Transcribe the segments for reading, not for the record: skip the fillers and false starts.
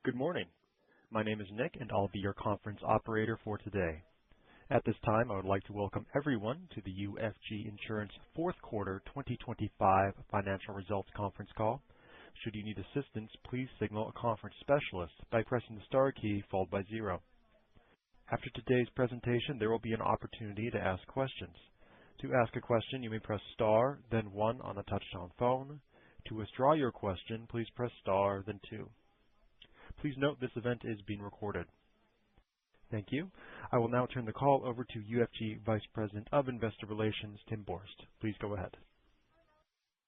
Good morning. My name is Nick, and I'll be your conference operator for today. At this time, I would like to welcome everyone to the UFG Insurance Fourth Quarter 2025 Financial Results Conference Call. Should you need assistance, please signal a conference specialist by pressing the star key followed by 0. After today's presentation, there will be an opportunity to ask questions. To ask a question, you may press star, then 1 on a touch-tone phone. To withdraw your question, please press star, then 2. Please note this event is being recorded. Thank you. I will now turn the call over to UFG Vice President of Investor Relations, Tim Borst. Please go ahead.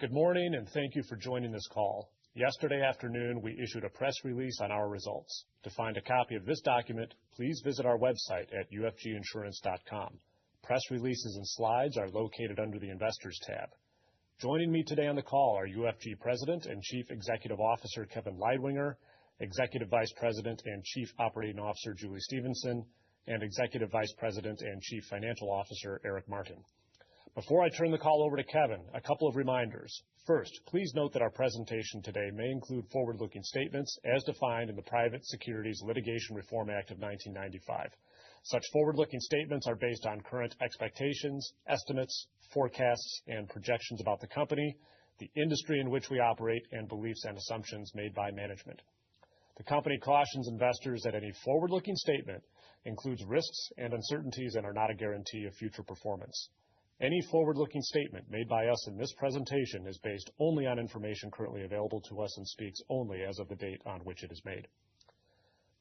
Good morning, and thank you for joining this call. Yesterday afternoon, we issued a press release on our results. To find a copy of this document, please visit our website at ufginsurance.com. Press releases and slides are located under the Investors tab. Joining me today on the call are UFG President and Chief Executive Officer Kevin Leidwinger, Executive Vice President and Chief Operating Officer Julie Stephenson, and Executive Vice President and Chief Financial Officer Eric Martin. Before I turn the call over to Kevin, a couple of reminders. First, please note that our presentation today may include forward-looking statements as defined in the Private Securities Litigation Reform Act of 1995. Such forward-looking statements are based on current expectations, estimates, forecasts, and projections about the company, the industry in which we operate, and beliefs and assumptions made by management. The company cautions investors that any forward-looking statement includes risks and uncertainties and are not a guarantee of future performance. Any forward-looking statement made by us in this presentation is based only on information currently available to us and speaks only as of the date on which it is made.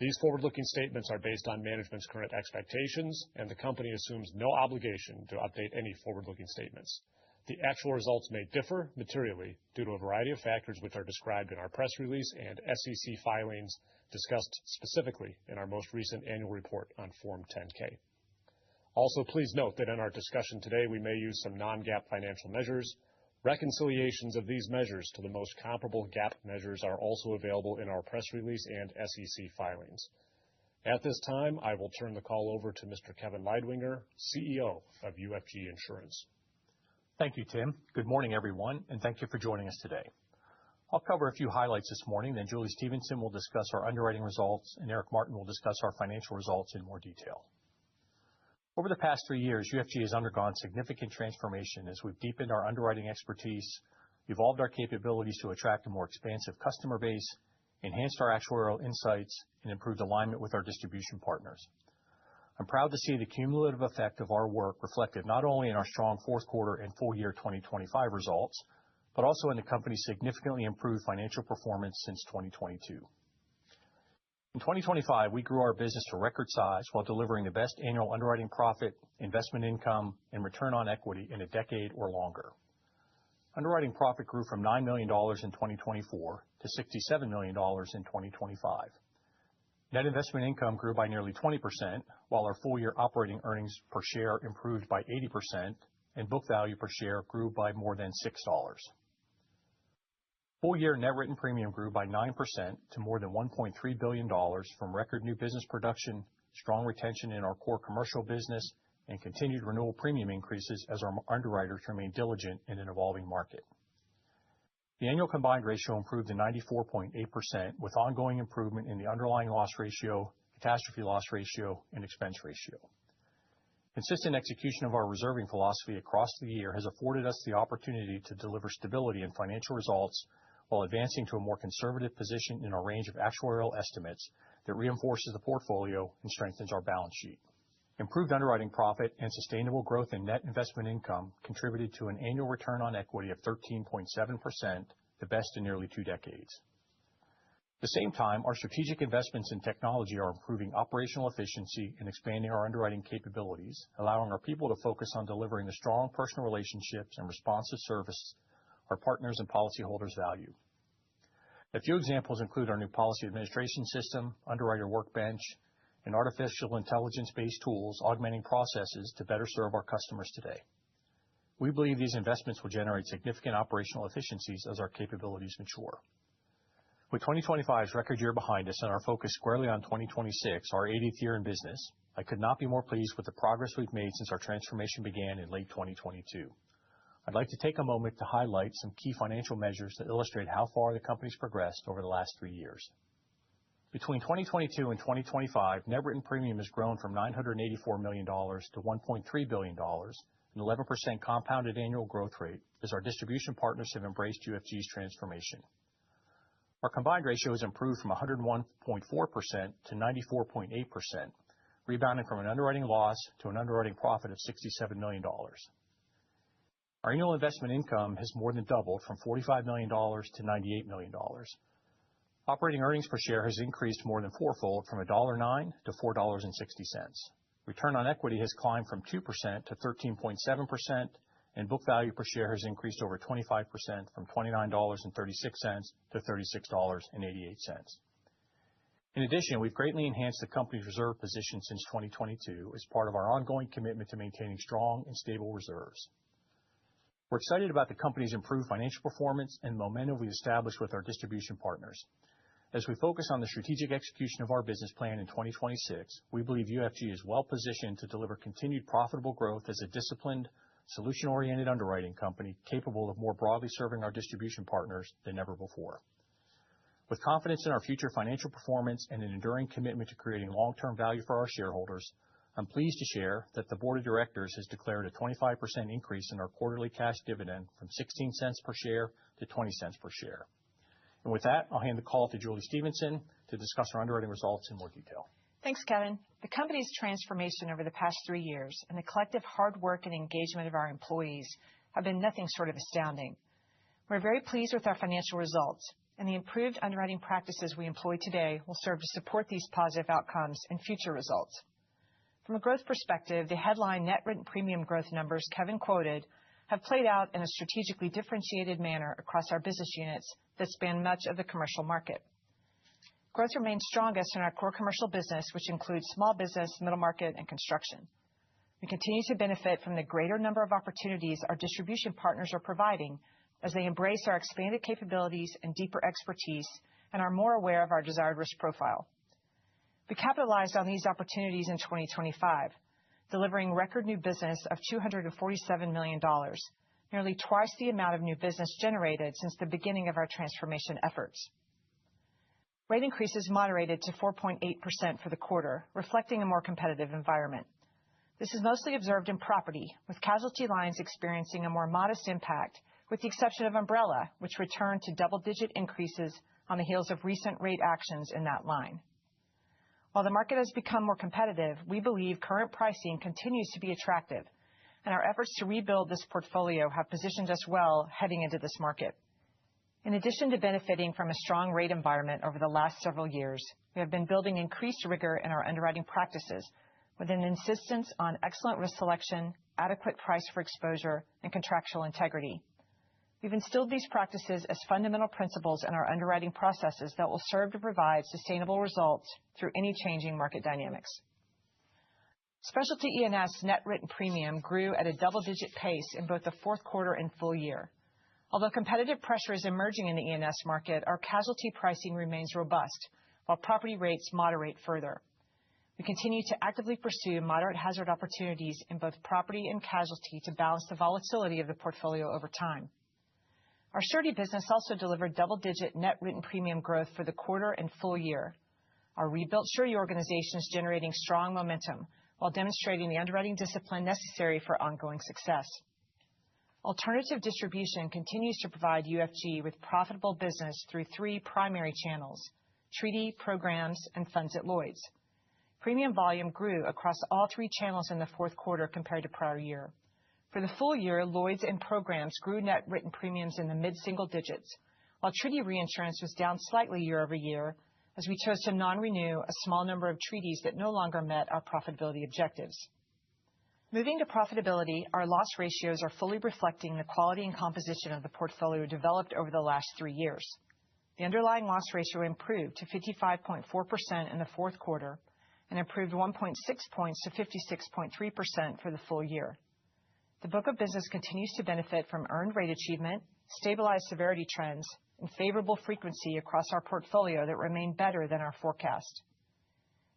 These forward-looking statements are based on management's current expectations, and the company assumes no obligation to update any forward-looking statements. The actual results may differ materially due to a variety of factors which are described in our press release and SEC filings discussed specifically in our most recent annual report on Form 10-K. Also, please note that in our discussion today, we may use some non-GAAP financial measures. Reconciliations of these measures to the most comparable GAAP measures are also available in our press release and SEC filings. At this time, I will turn the call over to Mr. Kevin Leidwinger, CEO of UFG Insurance. Thank you, Tim. Good morning, everyone, and thank you for joining us today. I'll cover a few highlights this morning, then Julie Stephenson will discuss our underwriting results, and Eric Martin will discuss our financial results in more detail. Over the past 3 years, UFG has undergone significant transformation as we've deepened our underwriting expertise, evolved our capabilities to attract a more expansive customer base, enhanced our actuarial insights, and improved alignment with our distribution partners. I'm proud to see the cumulative effect of our work reflected not only in our strong fourth quarter and full year 2025 results, but also in the company's significantly improved financial performance since 2022. In 2025, we grew our business to record size while delivering the best annual underwriting profit, investment income, and return on equity in a decade or longer. Underwriting profit grew from $9 million in 2024 to $67 million in 2025. Net investment income grew by nearly 20%, while our full-year operating earnings per share improved by 80%, and book value per share grew by more than $6. Full-year net written premium grew by 9% to more than $1.3 billion from record new business production, strong retention in our core commercial business, and continued renewal premium increases as our underwriters remain diligent in an evolving market. The annual combined ratio improved to 94.8%, with ongoing improvement in the underlying loss ratio, catastrophe loss ratio, and expense ratio. Consistent execution of our reserving philosophy across the year has afforded us the opportunity to deliver stability in financial results while advancing to a more conservative position in our range of actuarial estimates that reinforces the portfolio and strengthens our balance sheet. Improved underwriting profit and sustainable growth in net investment income contributed to an annual return on equity of 13.7%, the best in nearly 2 decades. At the same time, our strategic investments in technology are improving operational efficiency and expanding our underwriting capabilities, allowing our people to focus on delivering the strong personal relationships and responsive service our partners and policyholders value. A few examples include our new policy administration system, underwriter workbench, and artificial intelligence-based tools augmenting processes to better serve our customers today. We believe these investments will generate significant operational efficiencies as our capabilities mature. With 2025's record year behind us and our focus squarely on 2026, our 80th year in business, I could not be more pleased with the progress we've made since our transformation began in late 2022. I'd like to take a moment to highlight some key financial measures that illustrate how far the company's progressed over the last 3 years. Between 2022 and 2025, net written premium has grown from $984 million to $1.3 billion, an 11% compounded annual growth rate as our distribution partners have embraced UFG's transformation. Our combined ratio has improved from 101.4% to 94.8%, rebounding from an underwriting loss to an underwriting profit of $67 million. Our annual investment income has more than doubled from $45 million to $98 million. Operating earnings per share has increased more than fourfold from $1.09 to $4.60. Return on equity has climbed from 2% to 13.7%, and book value per share has increased over 25% from $29.36 to $36.88. In addition, we've greatly enhanced the company's reserve position since 2022 as part of our ongoing commitment to maintaining strong and stable reserves. We're excited about the company's improved financial performance and momentum we've established with our distribution partners. As we focus on the strategic execution of our business plan in 2026, we believe UFG is well positioned to deliver continued profitable growth as a disciplined, solution-oriented underwriting company capable of more broadly serving our distribution partners than ever before. With confidence in our future financial performance and an enduring commitment to creating long-term value for our shareholders, I'm pleased to share that the Board of Directors has declared a 25% increase in our quarterly cash dividend from 16 cents per share to 20 cents per share. And with that, I'll hand the call to Julie Stephenson to discuss our underwriting results in more detail. Thanks, Kevin. The company's transformation over the past 3 years and the collective hard work and engagement of our employees have been nothing short of astounding. We're very pleased with our financial results, and the improved underwriting practices we employ today will serve to support these positive outcomes in future results. From a growth perspective, the headline net written premium growth numbers Kevin quoted have played out in a strategically differentiated manner across our business units that span much of the commercial market. Growth remains strongest in our core commercial business, which includes small business, middle market, and construction. We continue to benefit from the greater number of opportunities our distribution partners are providing as they embrace our expanded capabilities and deeper expertise and are more aware of our desired risk profile. We capitalized on these opportunities in 2025, delivering record new business of $247 million, nearly twice the amount of new business generated since the beginning of our transformation efforts. Rate increases moderated to 4.8% for the quarter, reflecting a more competitive environment. This is mostly observed in property, with casualty lines experiencing a more modest impact, with the exception of umbrella, which returned to double-digit increases on the heels of recent rate actions in that line. While the market has become more competitive, we believe current pricing continues to be attractive, and our efforts to rebuild this portfolio have positioned us well heading into this market. In addition to benefiting from a strong rate environment over the last several years, we have been building increased rigor in our underwriting practices with an insistence on excellent risk selection, adequate price for exposure, and contractual integrity. We've instilled these practices as fundamental principles in our underwriting processes that will serve to provide sustainable results through any changing market dynamics. Specialty E&S net written premium grew at a double-digit pace in both the fourth quarter and full year. Although competitive pressure is emerging in the E&S market, our casualty pricing remains robust, while property rates moderate further. We continue to actively pursue moderate hazard opportunities in both property and casualty to balance the volatility of the portfolio over time. Our surety business also delivered double-digit net written premium growth for the quarter and full year. Our rebuilt surety organization is generating strong momentum while demonstrating the underwriting discipline necessary for ongoing success. Alternative distribution continues to provide UFG with profitable business through 3 primary channels: treaty, programs, and funds at Lloyd's. Premium volume grew across all 3 channels in the fourth quarter compared to prior year. For the full year, Lloyd's and programs grew net written premiums in the mid-single digits, while treaty reinsurance was down slightly year over year as we chose to non-renew a small number of treaties that no longer met our profitability objectives. Moving to profitability, our loss ratios are fully reflecting the quality and composition of the portfolio developed over the last 3 years. The underlying loss ratio improved to 55.4% in the fourth quarter and improved 1.6 points to 56.3% for the full year. The book of business continues to benefit from earned rate achievement, stabilized severity trends, and favorable frequency across our portfolio that remain better than our forecast.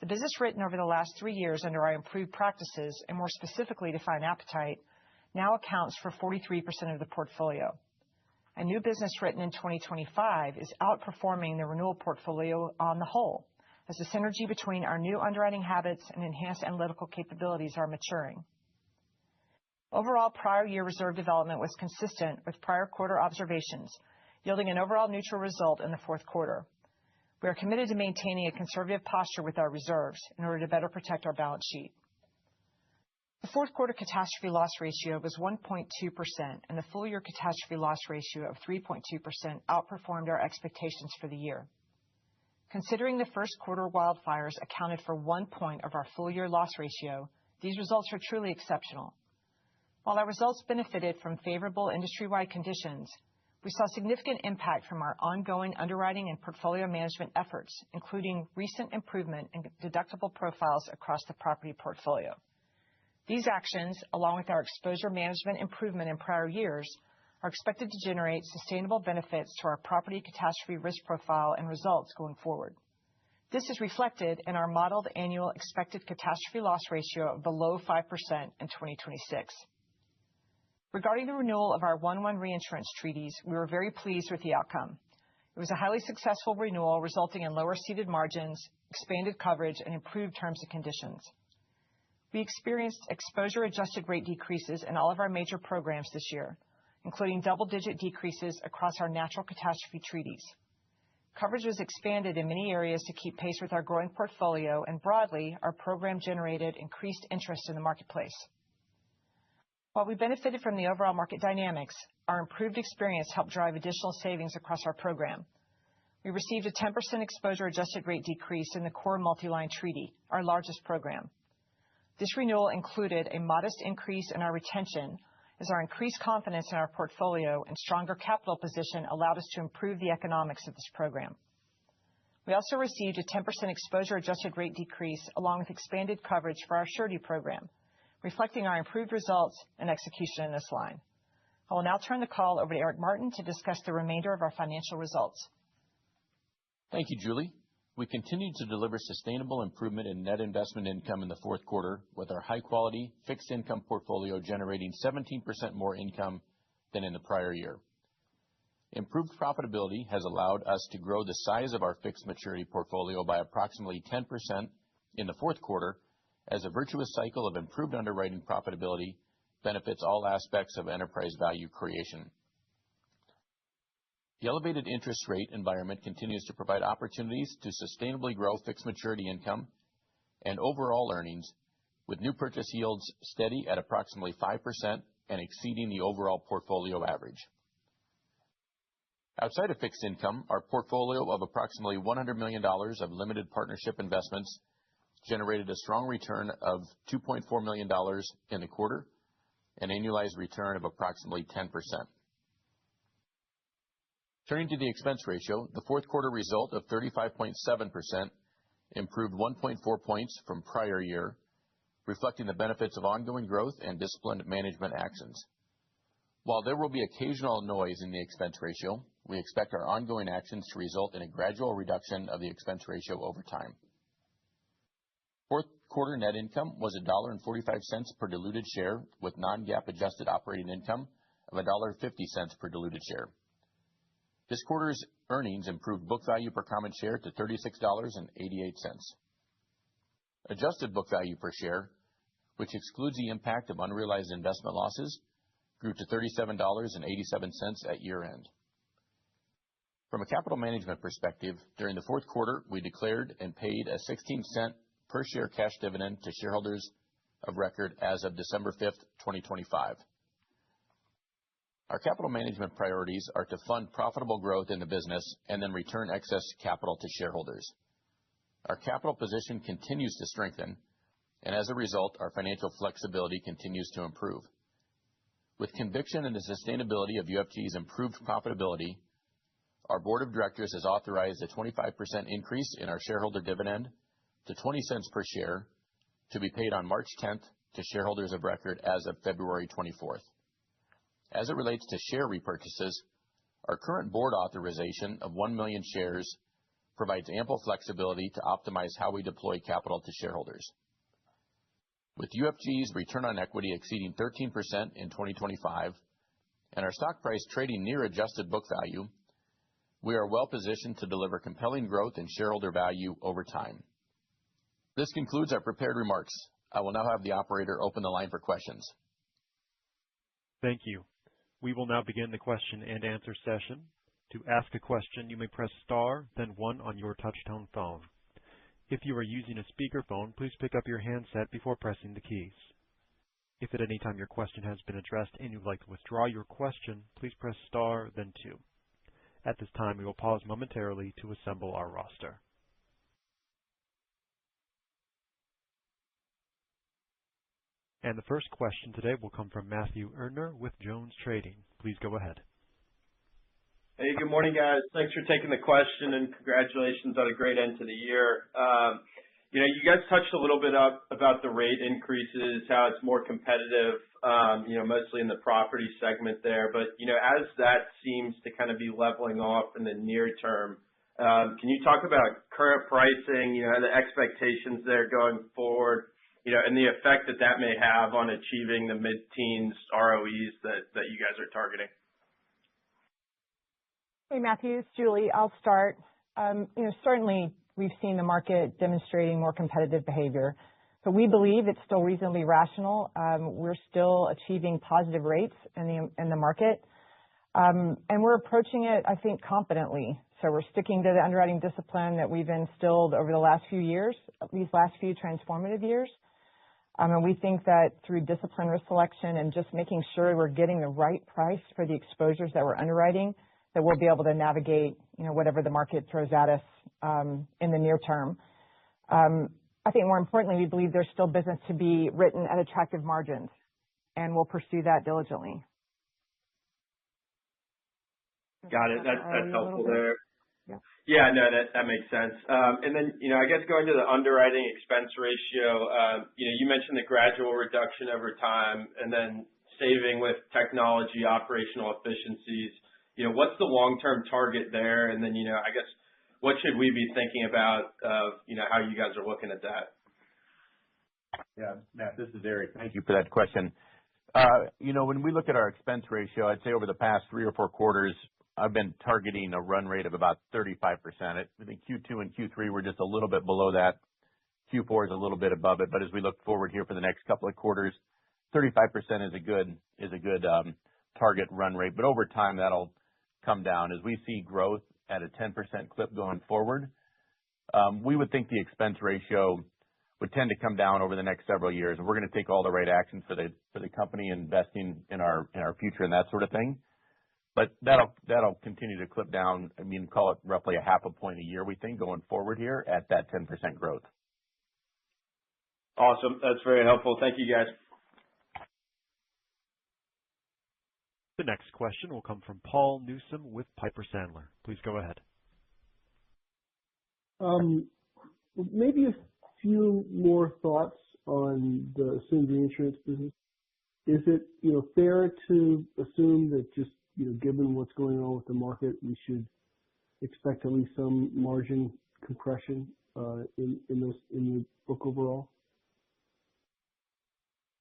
The business written over the last 3 years under our improved practices, and more specifically defined appetite, now accounts for 43% of the portfolio. And new business written in 2025 is outperforming the renewal portfolio on the whole, as the synergy between our new underwriting habits and enhanced analytical capabilities are maturing. Overall, prior year reserve development was consistent with prior quarter observations, yielding an overall neutral result in the fourth quarter. We are committed to maintaining a conservative posture with our reserves in order to better protect our balance sheet. The fourth quarter catastrophe loss ratio was 1.2%, and the full-year catastrophe loss ratio of 3.2% outperformed our expectations for the year. Considering the first quarter wildfires accounted for 1 point of our full-year loss ratio, these results are truly exceptional. While our results benefited from favorable industry-wide conditions, we saw significant impact from our ongoing underwriting and portfolio management efforts, including recent improvement in deductible profiles across the property portfolio. These actions, along with our exposure management improvement in prior years, are expected to generate sustainable benefits to our property catastrophe risk profile and results going forward. This is reflected in our modeled annual expected catastrophe loss ratio of below 5% in 2026. Regarding the renewal of our 1/1 reinsurance treaties, we were very pleased with the outcome. It was a highly successful renewal, resulting in lower ceded margins, expanded coverage, and improved terms and conditions. We experienced exposure-adjusted rate decreases in all of our major programs this year, including double-digit decreases across our natural catastrophe treaties. Coverage was expanded in many areas to keep pace with our growing portfolio, and broadly, our program generated increased interest in the marketplace. While we benefited from the overall market dynamics, our improved experience helped drive additional savings across our program. We received a 10% exposure-adjusted rate decrease in the core multi-line treaty, our largest program. This renewal included a modest increase in our retention, as our increased confidence in our portfolio and stronger capital position allowed us to improve the economics of this program. We also received a 10% exposure-adjusted rate decrease along with expanded coverage for our surety program, reflecting our improved results and execution in this line. I will now turn the call over to Eric Martin to discuss the remainder of our financial results. Thank you, Julie. We continued to deliver sustainable improvement in net investment income in the fourth quarter, with our high-quality fixed income portfolio generating 17% more income than in the prior year. Improved profitability has allowed us to grow the size of our fixed maturity portfolio by approximately 10% in the fourth quarter, as a virtuous cycle of improved underwriting profitability benefits all aspects of enterprise value creation. The elevated interest rate environment continues to provide opportunities to sustainably grow fixed maturity income and overall earnings, with new purchase yields steady at approximately 5% and exceeding the overall portfolio average. Outside of fixed income, our portfolio of approximately $100 million of limited partnership investments generated a strong return of $2.4 million in the quarter, an annualized return of approximately 10%. Turning to the expense ratio, the fourth quarter result of 35.7% improved 1.4 points from prior year, reflecting the benefits of ongoing growth and disciplined management actions. While there will be occasional noise in the expense ratio, we expect our ongoing actions to result in a gradual reduction of the expense ratio over time. Fourth quarter net income was $1.45 per diluted share, with non-GAAP adjusted operating income of $1.50 per diluted share. This quarter's earnings improved book value per common share to $36.88. Adjusted book value per share, which excludes the impact of unrealized investment losses, grew to $37.87 at year-end. From a capital management perspective, during the fourth quarter, we declared and paid a 16-cent per share cash dividend to shareholders of record as of December 5th, 2025. Our capital management priorities are to fund profitable growth in the business and then return excess capital to shareholders. Our capital position continues to strengthen, and as a result, our financial flexibility continues to improve. With conviction in the sustainability of UFG's improved profitability, our board of directors has authorized a 25% increase in our shareholder dividend to 20 cents per share to be paid on March 10th to shareholders of record as of February 24th. As it relates to share repurchases, our current board authorization of 1 million shares provides ample flexibility to optimize how we deploy capital to shareholders. With UFG's return on equity exceeding 13% in 2025 and our stock price trading near adjusted book value, we are well positioned to deliver compelling growth and shareholder value over time. This concludes our prepared remarks. I will now have the operator open the line for questions. Thank you. We will now begin the question and answer session. To ask a question, you may press star, then one on your touch-tone phone. If you are using a speakerphone, please pick up your handset before pressing the keys. If at any time your question has been addressed and you'd like to withdraw your question, please press star, then two. At this time, we will pause momentarily to assemble our roster. And the first question today will come from Matthew Erdner with JonesTrading. Please go ahead. Hey, good morning, guys. Thanks for taking the question, and congratulations on a great end to the year. You guys touched a little bit about the rate increases, how it's more competitive, mostly in the property segment there. But, as that seems to kind of be leveling off in the near term, can you talk about current pricing, the expectations there going forward, and the effect that may have on achieving the mid-teens ROEs that you guys are targeting? Hey, Matthew, it's Julie. I'll start. Certainly we've seen the market demonstrating more competitive behavior, but we believe it's still reasonably rational. We're still achieving positive rates in the market, and we're approaching it, I think, confidently. So we're sticking to the underwriting discipline that we've instilled over the last few years, these last few transformative years. And we think that through discipline risk selection and just making sure we're getting the right price for the exposures that we're underwriting, that we'll be able to navigate, whatever the market throws at us in the near term. I think more importantly, we believe there's still business to be written at attractive margins, and we'll pursue that diligently. Got it. That's helpful there. Yeah. Yeah, no, that makes sense. And then, I guess going to the underwriting expense ratio, you mentioned the gradual reduction over time and then saving with technology, operational efficiencies. What's the long-term target there? And then, I guess, what should we be thinking about how you guys are looking at that? Yeah, Matt, this is Eric. Thank you for that question. When we look at our expense ratio, I'd say over the past 3 or 4 quarters, I've been targeting a run rate of about 35%. I think Q2 and Q3 were just a little bit below that. Q4 is a little bit above it. But as we look forward here for the next couple of quarters, 35% is a good target run rate. But over time, that'll come down as we see growth at a 10% clip going forward. We would think the expense ratio would tend to come down over the next several years, and we're going to take all the right actions for the company, investing in our future and that sort of thing. But that'll continue to clip down. Call it roughly a half a point a year, we think, going forward here at that 10% growth. Awesome. That's very helpful. Thank you, guys. The next question will come from Paul Newsome with Piper Sandler. Please go ahead. Maybe a few more thoughts on the assumed reinsurance business. Is it fair to assume that just given what's going on with the market, we should expect at least some margin compression in the book overall?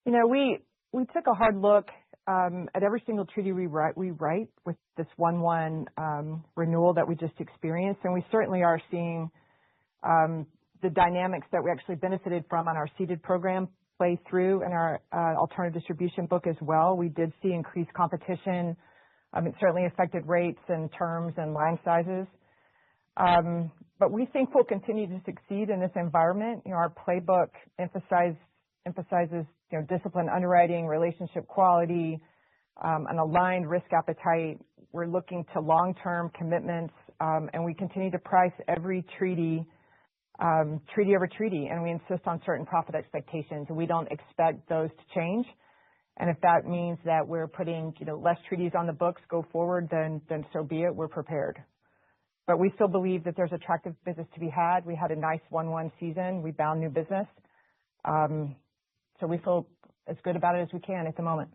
We took a hard look at every single treaty we write with this 1/1 renewal that we just experienced, and we certainly are seeing the dynamics that we actually benefited from on our ceded program play through in our alternative distribution book as well. We did see increased competition. It certainly affected rates and terms and line sizes. But we think we'll continue to succeed in this environment. Our playbook emphasizes disciplined underwriting, relationship quality, an aligned risk appetite. We're looking to long-term commitments, and we continue to price every treaty over treaty, and we insist on certain profit expectations, and we don't expect those to change. And if that means that we're putting less treaties on the books go forward, then so be it. We're prepared. But we still believe that there's attractive business to be had. We had a nice 1/1 season. We bound new business. So we feel as good about it as we can at the moment.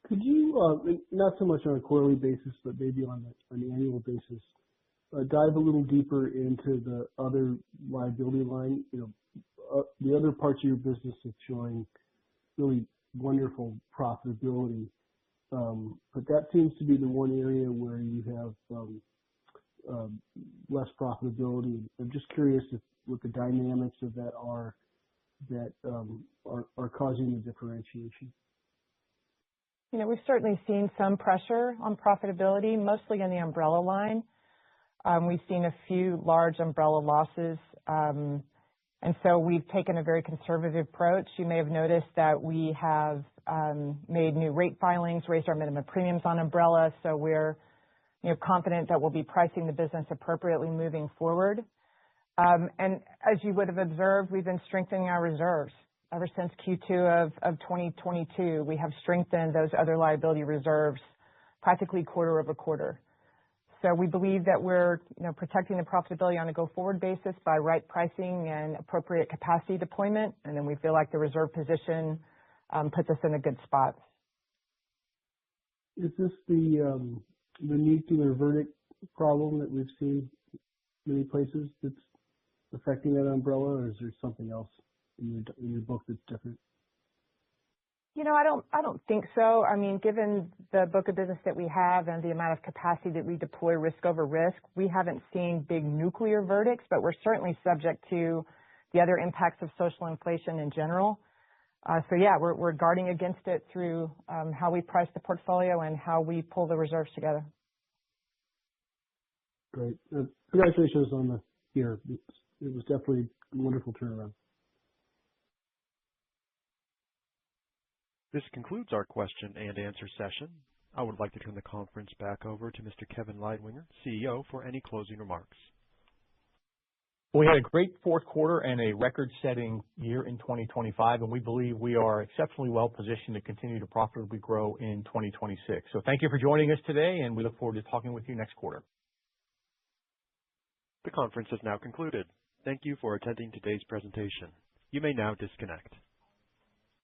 Could you, not so much on a quarterly basis, but maybe on an annual basis, dive a little deeper into the other liability line? The other parts of your business is showing really wonderful profitability. but that seems to be the one area where you have less profitability. I'm just curious what the dynamics of that are that are causing the differentiation. We've certainly seen some pressure on profitability, mostly in the umbrella line. We've seen a few large umbrella losses, and so we've taken a very conservative approach. You may have noticed that we have made new rate filings, raised our minimum premiums on umbrella, so we're confident that we'll be pricing the business appropriately moving forward. And as you would have observed, we've been strengthening our reserves. Ever since Q2 of 2022, we have strengthened those other liability reserves practically quarter over quarter. So we believe that we're protecting the profitability on a go-forward basis by right pricing and appropriate capacity deployment, and then we feel like the reserve position puts us in a good spot. Is this the nuclear verdict problem that we've seen many places that's affecting that umbrella, or is there something else in your book that's different? I don't think so. I mean, given the book of business that we have and the amount of capacity that we deploy risk over risk, we haven't seen big nuclear verdicts, but we're certainly subject to the other impacts of social inflation in general. So yeah, we're guarding against it through how we price the portfolio and how we pull the reserves together. Great. Congratulations on the year. It was definitely a wonderful turnaround. This concludes our question and answer session. I would like to turn the conference back over to Mr. Kevin Leidwinger, CEO, for any closing remarks. We had a great fourth quarter and a record-setting year in 2025, and we believe we are exceptionally well positioned to continue to profitably grow in 2026. So thank you for joining us today, and we look forward to talking with you next quarter. The conference has now concluded. Thank you for attending today's presentation. You may now disconnect.